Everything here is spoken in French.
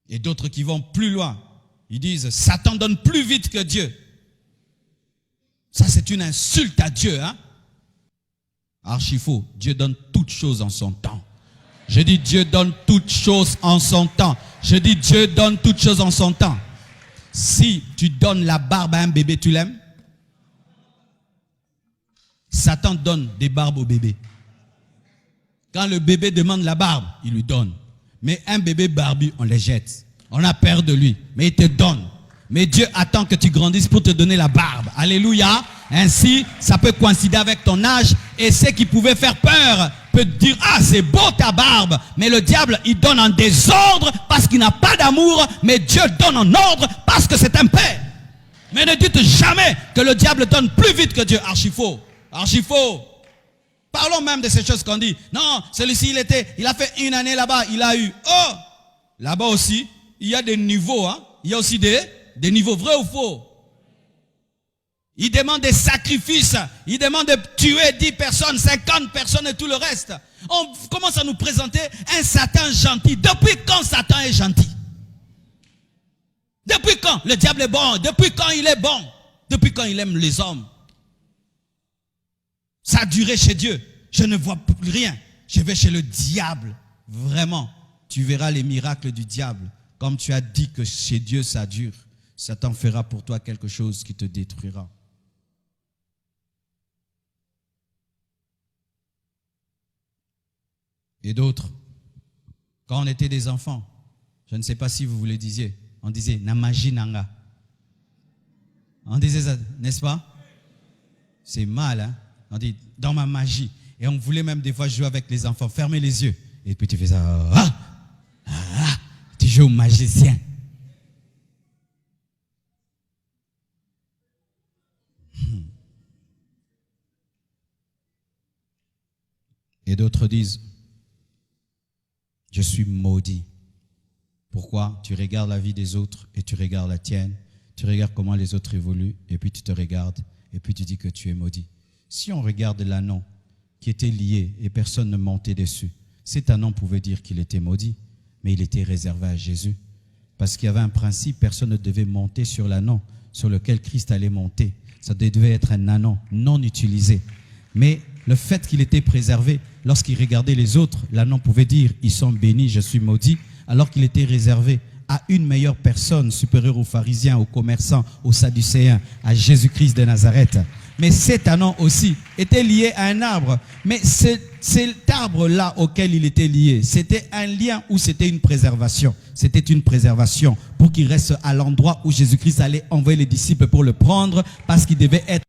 Et d'autres qui vont plus loin. Ils disent, Satan donne plus vite que Dieu. Ça, c'est une insulte à Dieu, hein? Archi faux. Dieu donne toutes choses en son temps. Je dis, Dieu donne toutes choses en son temps. Je dis, Dieu donne toutes choses en son temps. Si tu donnes la barbe à un bébé, tu l'aimes? Satan donne des barbes au bébé. Quand le bébé demande la barbe, il lui donne. Mais un bébé barbu, on les jette. On a peur de lui, mais il te donne. Mais Dieu attend que tu grandisses pour te donner la barbe. Alléluia. Ainsi, ça peut coïncider avec ton âge. Et ce qui pouvait faire peur peut te dire, ah, c'est beau ta barbe. Mais le diable, il donne en désordre parce qu'il n'a pas d'amour. Mais Dieu donne en ordre parce que c'est un père. Mais ne dites jamais que le diable donne plus vite que Dieu. Archi faux. Archi faux. Parlons même de ces choses qu'on dit. Non, celui-ci, il a fait une année là-bas, il a eu. Oh, là-bas aussi, il y a des niveaux. Hein? Il y a aussi des niveaux, vrais ou faux. Il demande des sacrifices. Il demande de tuer 10 personnes, 50 personnes et tout le reste. On commence à nous présenter un Satan gentil. Depuis quand Satan est gentil? Depuis quand le diable est bon? Depuis quand il est bon? Depuis quand il aime les hommes? Ça a duré chez Dieu. Je ne vois plus rien. Je vais chez le diable. Vraiment. Tu verras les miracles du diable. Comme tu as dit que chez Dieu ça dure. Satan fera pour toi quelque chose qui te détruira. Et d'autres, quand on était des enfants, je ne sais pas si vous le disiez, on disait « Namaji nanga ». On disait ça, n'est-ce pas? C'est mal, hein? On dit « dans ma magie ». Et on voulait même des fois jouer avec les enfants, fermer les yeux. Et puis tu fais ça, tu joues au magicien. Et d'autres disent, je suis maudit. Pourquoi? Tu regardes la vie des autres et tu regardes la tienne. Tu regardes comment les autres évoluent et puis tu te regardes et puis tu dis que tu es maudit. Si on regarde l'ânon qui était lié et personne ne montait dessus, cet ânon pouvait dire qu'il était maudit, mais il était réservé à Jésus. Parce qu'il y avait un principe, personne ne devait monter sur l'ânon sur lequel Christ allait monter. Ça devait être un ânon non utilisé. Mais le fait qu'il était préservé, lorsqu'il regardait les autres, l'ânon pouvait dire, ils sont bénis, je suis maudit, alors qu'il était réservé à une meilleure personne, supérieure aux pharisiens, aux commerçants, aux sadducéens, à Jésus-Christ de Nazareth. Mais cet ânon aussi était lié à un arbre. Mais cet arbre-là auquel il était lié, c'était un lien ou c'était une préservation? C'était une préservation pour qu'il reste à l'endroit où Jésus-Christ allait envoyer les disciples pour le prendre parce qu'il devait être